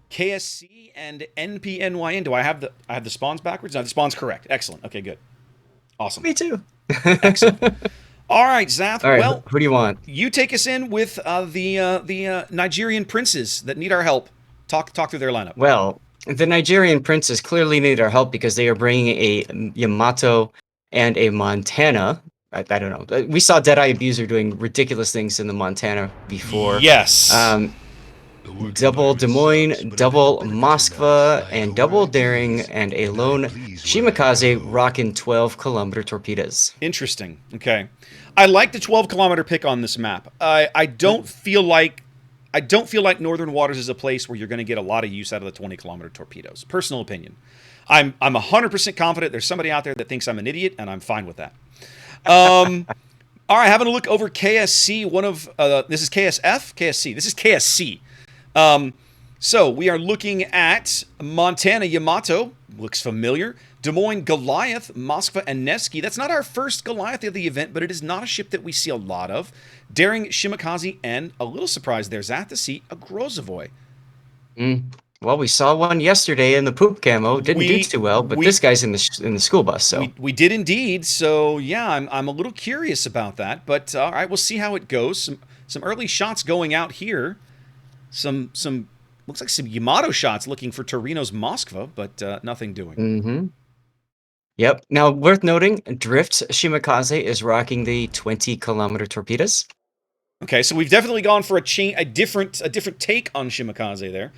KSC and NPNYN. Do I have the spawns backwards? No, the spawns correct. Excellent. Okay, good. Awesome. Me too. Excellent. All right, Zath. All right, Well, who do you want? you take us in with the Nigerian princes that need our help. Talk through their lineup. Well, the Nigerian princes clearly need our help because they are bringing a Yamato and a Montana. I don't know. We saw Deadeye Abuser doing ridiculous things in the Montana before. Yes. Um, double Des Moines, double Moskva, and double Daring, and a lone Shimakaze rocking 12-kilometer torpedoes. Interesting. Okay. I like the 12-kilometer pick on this map. I don't feel like Northern Waters is a place where you're going to get a lot of use out of the 20-kilometer torpedoes. Personal opinion. I'm 100% confident there's somebody out there that thinks I'm an idiot, and I'm fine with that. All right, having a look over KSC. This is KSF, KSC. This is KSC. So we are looking at Montana Yamato. Looks familiar. Des Moines Goliath, Moskva, and Nevsky. That's not our first Goliath of the event, but it is not a ship that we see a lot of. Daring Shimakaze, and a little surprise there's at the sea, a Grozovoy. Well, we saw one yesterday in the poop camo. Didn't do too well, but this guy's in the school bus, so we did indeed. So yeah, I'm a little curious about that. But all right, we'll see how it goes. Some early shots going out here. Some looks like some Yamato shots looking for Torino's Moskva, but nothing doing. Yep. Now, worth noting, Drift's Shimakaze is rocking the 20-kilometer torpedoes. Okay, so we've definitely gone for a different take on Shimakaze there.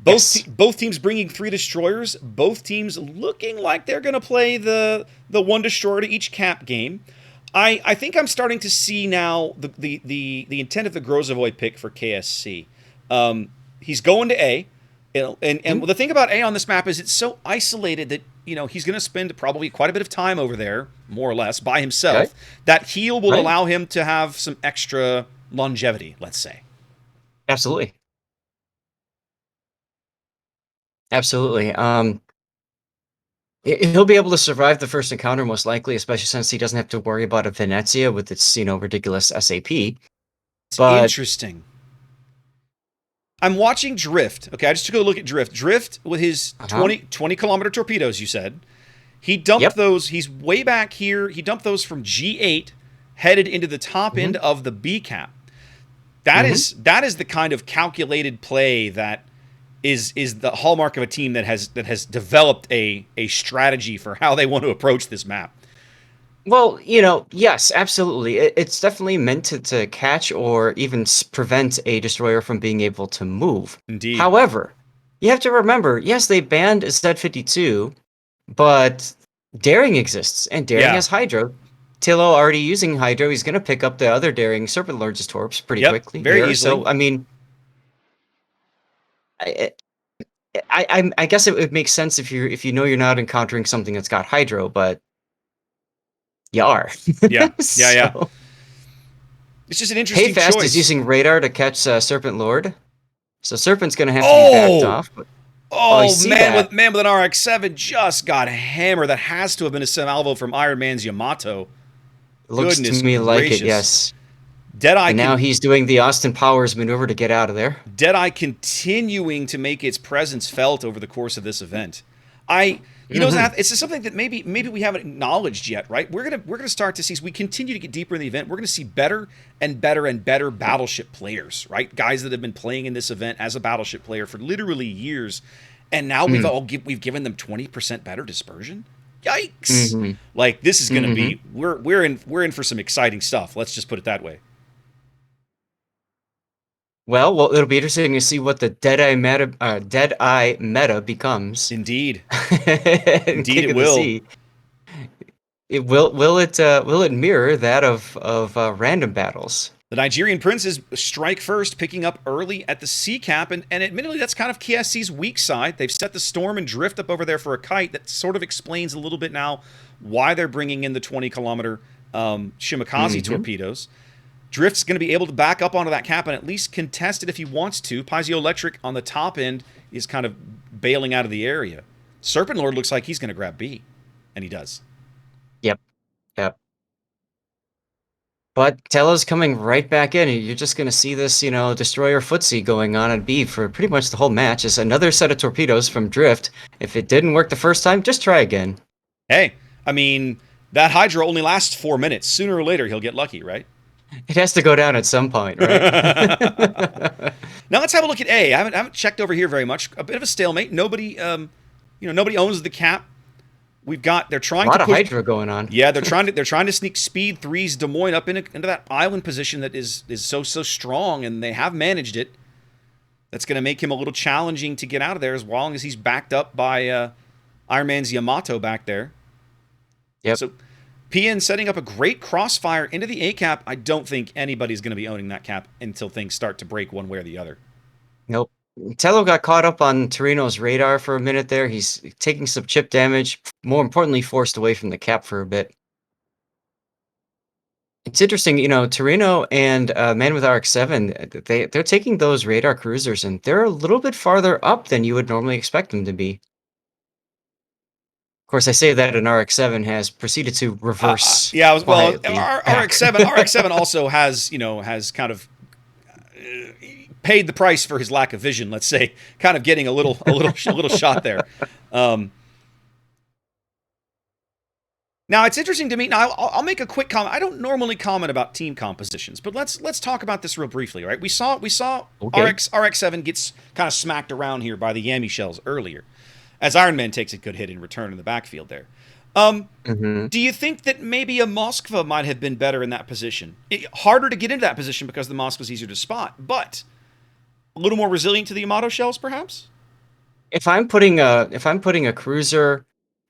Both teams bringing 3 destroyers. Both teams looking like they're going to play the 1 destroyer to each cap game. I think I'm starting to see now the intent of the Grozovoy pick for KSC. He's going to A, and the thing about A on this map is it's so isolated that he's going to spend probably quite a bit of time over there, more or less, by himself. Okay. That heal will allow him to have some extra longevity, let's say. Absolutely. Absolutely. He'll be able to survive the first encounter most likely, especially since he doesn't have to worry about a Venezia with its ridiculous SAP. It's interesting. I'm watching Drift. Okay, I just took a look at Drift. Drift with his 20-kilometer torpedoes, you said. He dumped those. He's way back here. He dumped those from G8, headed into the top end of the B cap. That is the kind of calculated play that is the hallmark of a team that has developed a strategy for how they want to approach this map. Well, yes, absolutely. It's definitely meant to catch or even prevent a destroyer from being able to move. Indeed. However, you have to remember, yes, they banned Z52, but Daring exists, and Daring has Hydro. Tillo already using Hydro. He's going to pick up the other Daring Serpent Lords' torps pretty quickly. Very easily. So, I mean, I guess it would make sense if you know you're not encountering something that's got Hydro, but you are. Yeah. It's just an interesting choice. Hayfast is using radar to catch Serpent Lord, so Serpent's going to have to be backed off. But, man with an RX-7 just got hammered. That has to have been a salvo from Iron Man's Yamato. Looks to me like it, yes. Deadeye and now he's doing the Austin Powers maneuver to get out of there. Deadeye continuing to make its presence felt over the course of this event. It's just something that maybe we haven't acknowledged yet, right? We're gonna start to see, as we continue to get deeper in the event, we're gonna see better and better and better battleship players, right? Guys that have been playing in this event as a battleship player for literally years, and now we've given them 20% better dispersion. Yikes! Like, this is gonna be we're in for some exciting stuff. Let's just put it that way. Well, it'll be interesting to see what the Deadeye meta becomes. Indeed, indeed, it will. Will it mirror that of random battles? The Nigerian princes strike first, picking up early at the sea cap, and admittedly, that's kind of KSC's weak side. They've set the Storm and Drift up over there for a kite. That sort of explains a little bit now why they're bringing in the 20-kilometer Shimakaze torpedoes. Drift's going to be able to back up onto that cap and at least contest it if he wants to. Piezoelectric on the top end is kind of bailing out of the area. Serpent Lord looks like he's going to grab B, and he does. Yep. But Telo's coming right back in, and you're just going to see this, destroyer footsie going on at B for pretty much the whole match. It's another set of torpedoes from Drift. If it didn't work the first time, just try again. Hey, I mean, that Hydra only lasts 4 minutes. Sooner or later, he'll get lucky, right? It has to go down at some point, right? Now let's have a look at A. I haven't checked over here very much. A bit of a stalemate. Nobody, nobody owns the cap. They're trying a lot to of push, Hydra going on. Yeah, they're trying to sneak speed 3's Des Moines up into that island position that is so strong, and they have managed it. That's going to make him a little challenging to get out of there as long as he's backed up by Iron Man's Yamato back there. Yep. So PN setting up a great crossfire into the A cap. I don't think anybody's going to be owning that cap until things start to break one way or the other. Nope. Telo got caught up on Torino's radar for a minute there. He's taking some chip damage. More importantly, forced away from the cap for a bit. It's interesting, Torino and Man with RX-7, they're taking those radar cruisers, and they're a little bit farther up than you would normally expect them to be. Of course, I say that an RX-7 has proceeded to reverse. RX-7 also has kind of paid the price for his lack of vision. Let's say, kind of getting a little shot there. Now it's interesting to me. Now I'll make a quick comment. I don't normally comment about team compositions, but let's talk about this real briefly, right? We saw Okay. RX-7 gets kind of smacked around here by the Yami shells earlier, as Iron Man takes a good hit in return in the backfield there. Do you think that maybe a Moskva might have been better in that position? Harder to get into that position because the Moskva's easier to spot, but a little more resilient to the Yamato shells, perhaps? If I'm putting a cruiser,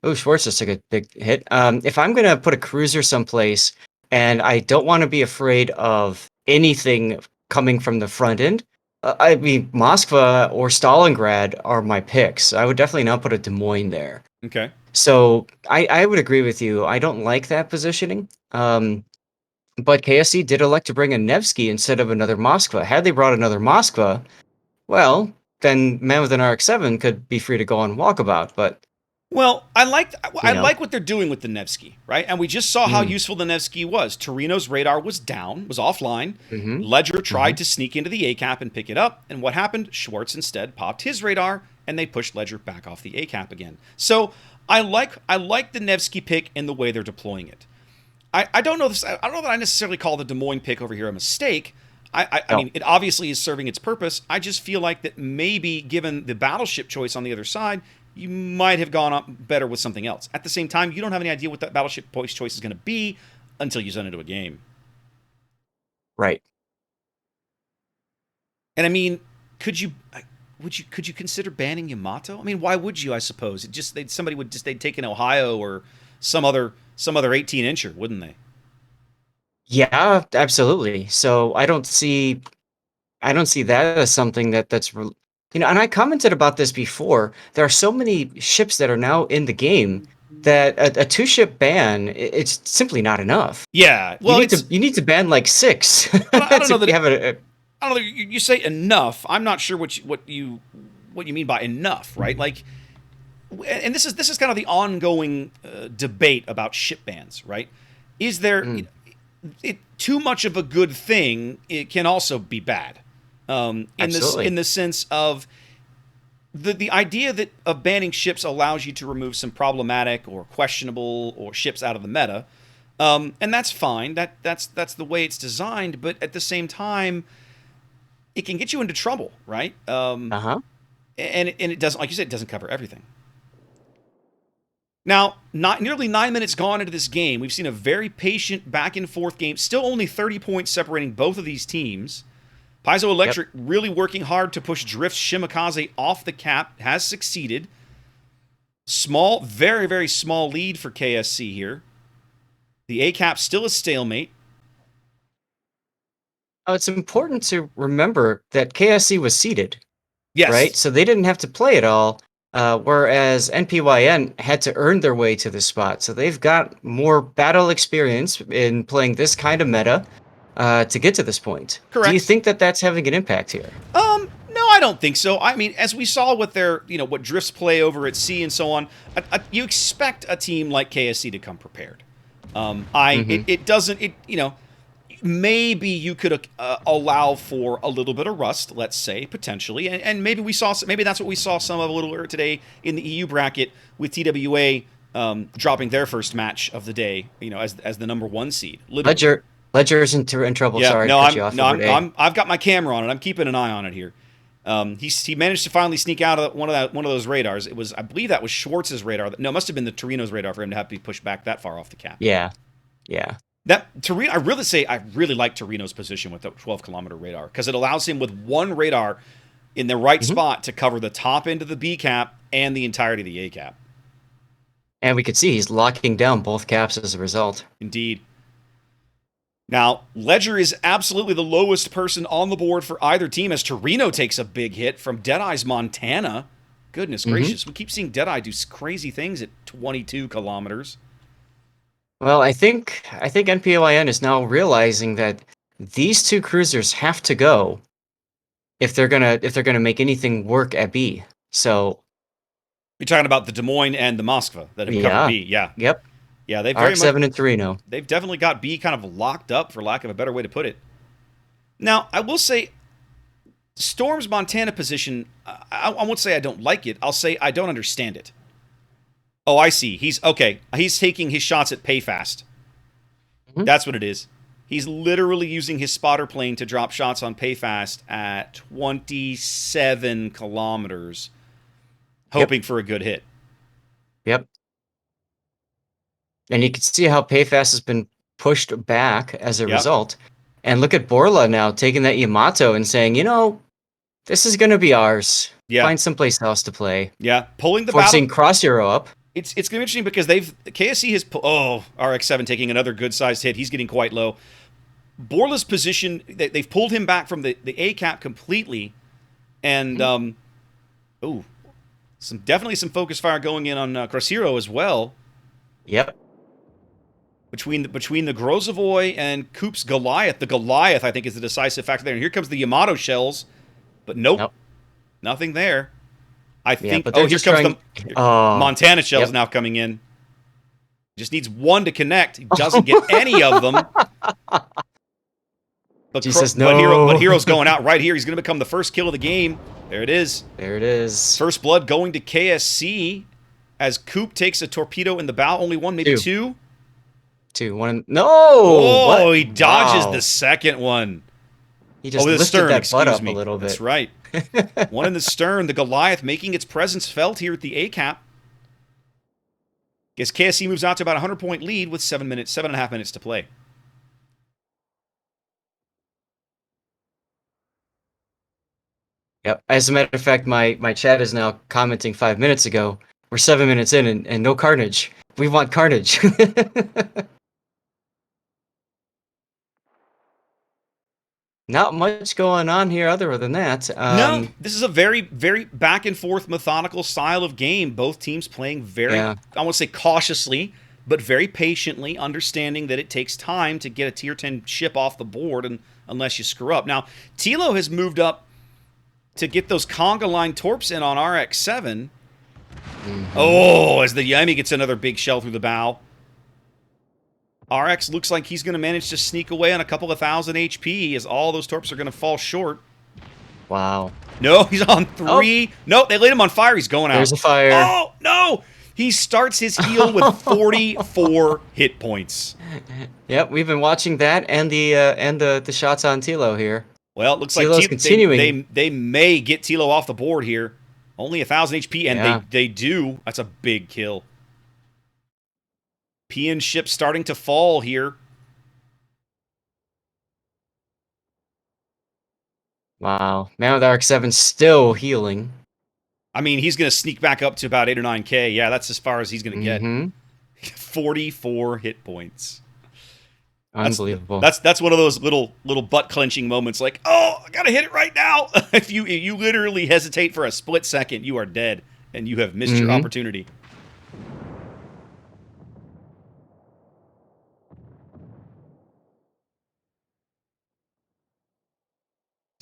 oh, Schwartz just took a big hit. If I'm gonna put a cruiser someplace and I don't want to be afraid of anything coming from the front end, I mean, Moskva or Stalingrad are my picks. I would definitely not put a Des Moines there. Okay. So I would agree with you. I don't like that positioning. But KSC did elect to bring a Nevsky instead of another Moskva. Had they brought another Moskva, well, then Man with an RX-7 could be free to go on walkabout. But well, I like what they're doing with the Nevsky, right? And we just saw how useful the Nevsky was. Torino's radar was down, was offline. Ledger tried to sneak into the A cap and pick it up, and what happened? Schwartz instead popped his radar, and they pushed Ledger back off the A cap again. So I like the Nevsky pick and the way they're deploying it. I don't know this. I don't know that I necessarily call the Des Moines pick over here a mistake. I mean, it obviously is serving its purpose. I just feel like that maybe given the battleship choice on the other side, you might have gone up better with something else. At the same time, you don't have any idea what that battleship choice is going to be until you send into a game. Right. And I mean, could you consider banning Yamato? I mean, why would you? I suppose they'd take an Ohio or some other 18-incher, wouldn't they? Yeah, absolutely. So I don't see that as something that's and I commented about this before. There are so many ships that are now in the game that a 2-ship ban, it's simply not enough. Yeah, well, you need to ban like 6. I don't know that I don't know. You say enough. I'm not sure what you mean by enough, right? Like, and this is kind of the ongoing debate about ship bans, right? Is there too much of a good thing? It can also be bad. In the sense of the idea that of banning ships allows you to remove some problematic or questionable or ships out of the meta, and that's fine. That's the way it's designed. But at the same time, it can get you into trouble, right? And it doesn't, like you said, it doesn't cover everything. Now, nearly 9 minutes gone into this game, we've seen a very patient back and forth game. Still only 30 points separating both of these teams. Piezoelectric really working hard to push Drift's Shimakaze off the cap, has succeeded. Small, very, very small lead for KSC here. The A cap still a stalemate. It's important to remember that KSC was seeded. Yes. Right? So they didn't have to play it all, whereas NPYN had to earn their way to this spot. So they've got more battle experience in playing this kind of meta to get to this point. Correct. Do you think that that's having an impact here? No, I don't think so. I mean, as we saw with their, what Drift's play over at sea and so on, you expect a team like KSC to come prepared. It doesn't, maybe you could allow for a little bit of rust, let's say, potentially, and maybe maybe that's what we saw some of a little earlier today in the EU bracket with TWA dropping their first match of the day, as the #1 seed. Literally. Ledger's in trouble. Yeah, Sorry no, to cut you off. I've got my camera on it. I'm keeping an eye on it here. He managed to finally sneak out of one of those radars. I believe that was Schwartz's radar. No, it must have been the Torino's radar for him to have to be pushed back that far off the cap. Yeah. That Torino, I really like Torino's position with the 12-kilometer radar because it allows him with one radar in the right spot to cover the top end of the B cap and the entirety of the A cap. And we could see he's locking down both caps as a result. Indeed. Now, Ledger is absolutely the lowest person on the board for either team as Torino takes a big hit from Deadeye's Montana. Goodness gracious, we keep seeing Deadeye do crazy things at 22 kilometers. Well, I think NPNYH is now realizing that these two cruisers have to go if they're gonna make anything work at B. So you're talking about the Des Moines and the Moskva that have covered B, yeah. Yep. Yeah, they've very XII and Torino. They've definitely got B kind of locked up, for lack of a better way to put it. Now, I will say, Storm's Montana position, I won't say I don't like it. I'll say I don't understand it. Oh, I see. He's taking his shots at pay fast. That's what it is. He's literally using his spotter plane to drop shots on pay fast at 27 kilometers, hoping for a good hit. Yep. And you can see how Payfast has been pushed back as a result. And look at Borla now taking that Yamato and saying, this is going to be ours. Yeah. Find someplace else to play. Yeah, pulling the forcing Cross Hero up. It's going to be interesting because KSC has RX-7 taking another good-sized hit. He's getting quite low. Borla's position, they've pulled him back from the A cap completely. And, definitely some focus fire going in on Cross Hero as well. Yep. Between the Grozovoy and Coop's Goliath. The Goliath, I think, is the decisive factor there. And here comes the Yamato shells. But nope. Nothing there. I think... But here comes the Montana shells now coming in. Just needs one to connect. He doesn't get any of them. But Hero's going out right here. He's going to become the first kill of the game. There it is. First blood going to KSC as Coop takes a torpedo in the bow. Only one, maybe two. One. No! Oh, he dodges the second one. He just lifted that butt up a little bit. That's right. One in the stern. The Goliath making its presence felt here at the A cap. Guess KSC moves out to about a 100-point lead with 7.5 minutes to play. Yep. As a matter of fact, my chat is now commenting 5 minutes ago. We're 7 minutes in and no carnage. We want carnage. Not much going on here other than that. No, this is a very, very back and forth methodical style of game. Both teams playing very, I won't say cautiously, but very patiently, understanding that it takes time to get a tier 10 ship off the board and unless you screw up. Now, Tilo has moved up to get those conga line torps in on RX-7. Oh, as the Yami gets another big shell through the bow. RX looks like he's going to manage to sneak away on a couple of thousand HP as all those torps are going to fall short. Wow. No, he's on 3. Nope, they laid him on fire. He's going out. There's a fire. Oh, no! He starts his heal with 44 hit points. Yep, we've been watching that and the shots on Tilo here. Well, it looks Tilo's like continuing. They may get Tilo off the board here. Only 1,000 HP, and they do. That's a big kill. PN ship starting to fall here. Wow. Man with RX-7 still healing. I mean, he's going to sneak back up to about 8 or 9K. Yeah, that's as far as he's going to get. 44 hit points. Unbelievable. That's one of those little butt clenching moments like, oh, I got to hit it right now. If you literally hesitate for a split second, you are dead, and you have missed your opportunity.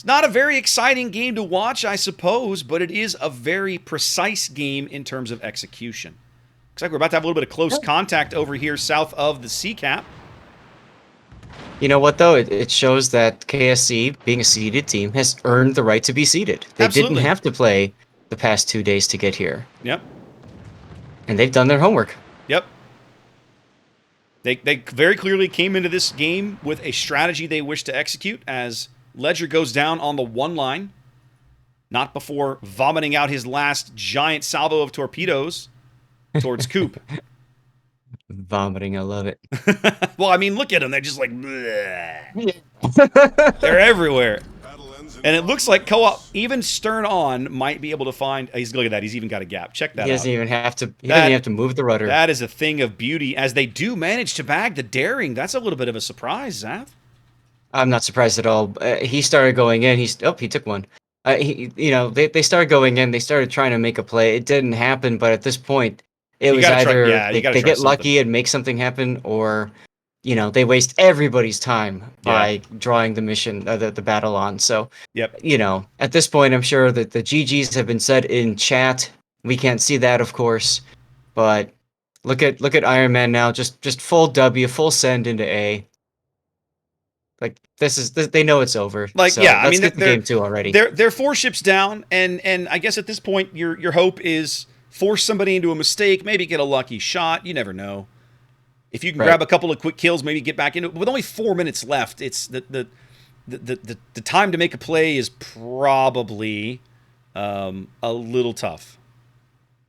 Not a very exciting game to watch, I suppose, but it is a very precise game in terms of execution. Looks like we're about to have a little bit of close contact over here south of the C cap. You know what, though? It shows that KSC, being a seeded team, has earned the right to be seeded. They didn't Absolutely. have to play the past 2 days to get here. Yep. And they've done their homework. Yep. They very clearly came into this game with a strategy they wish to execute as Ledger goes down on the 1 line, not before vomiting out his last giant salvo of torpedoes towards Coop. Vomiting, I love it. Well, I mean, look at them. They're just like, they're everywhere. And it looks like co-op, even stern on, might be able to find. Look at that. He's even got a gap. Check that out. He doesn't even have to. He doesn't even have to move the rudder. That is a thing of beauty. As they do manage to bag the daring, that's a little bit of a surprise, Zav. I'm not surprised at all. He started going in. He took one. They started going in. They started trying to make a play. It didn't happen. But at this point, it was either they get lucky and make something happen, or they waste everybody's time by drawing the mission, the battle on. So, yep. At this point, I'm sure that the GGs have been said in chat. We can't see that, of course, but look at Iron Man now, just full W, full send into A. Like they know it's over. Like, so yeah, I mean, they're game 2 already. They're 4 ships down, and I guess at this point, your hope is force somebody into a mistake, maybe get a lucky shot. You never know. If you can grab a couple of quick kills, maybe get back into it. With only 4 minutes left, it's the time to make a play is probably a little tough.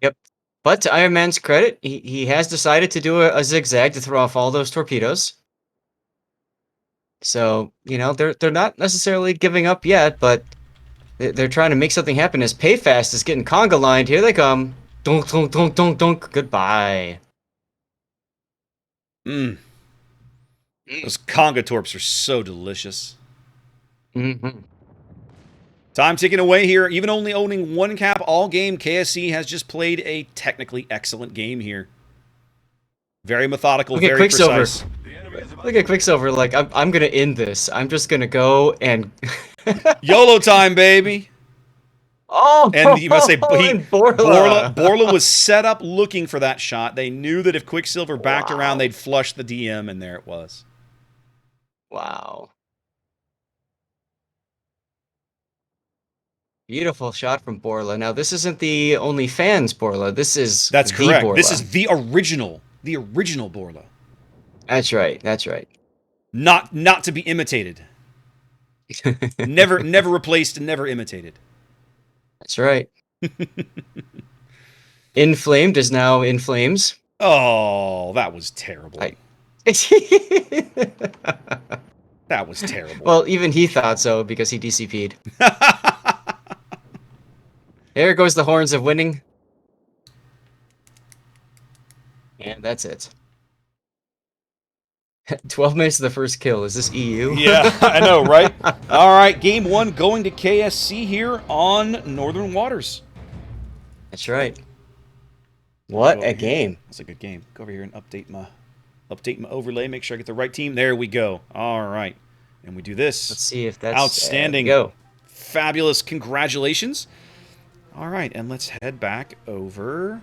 Yep. But to Iron Man's credit, he has decided to do a zigzag to throw off all those torpedoes. So, they're not necessarily giving up yet, but they're trying to make something happen as Payfast is getting conga lined. Here they come. Dunk, dunk, dunk, dunk, dunk. Goodbye. Those conga torps are so delicious. Mm-hmm. Time ticking away here. Even only owning 1 cap all game, KSC has just played a technically excellent game here. Very methodical, very precise. Look at Quicksilver. Like, I'm gonna end this. I'm just gonna go and YOLO time, baby. Oh, and you must say Borla was set up looking for that shot. They knew that if Quicksilver backed around, they'd flush the DM, and there it was. Wow. Beautiful shot from Borla. Now, this isn't the OnlyFans Borla. That's correct. Borla. This is the original Borla. That's right. That's right. Not to be imitated. never replaced and never imitated. That's right. Inflamed is now in flames. Oh, that was terrible. That was terrible. Well, even he thought so because he DCP'd. There goes the horns of winning. And that's it. 12 minutes of the first kill. Is this EU? Yeah, I know, right? All right, game 1 going to KSC here on Northern Waters. That's right. What a game. That's a good game. Go over here and update my overlay. Make sure I get the right team. There we go. All right. And we do this. Let's see if that's outstanding. Go. Fabulous. Congratulations. All right, and let's head back over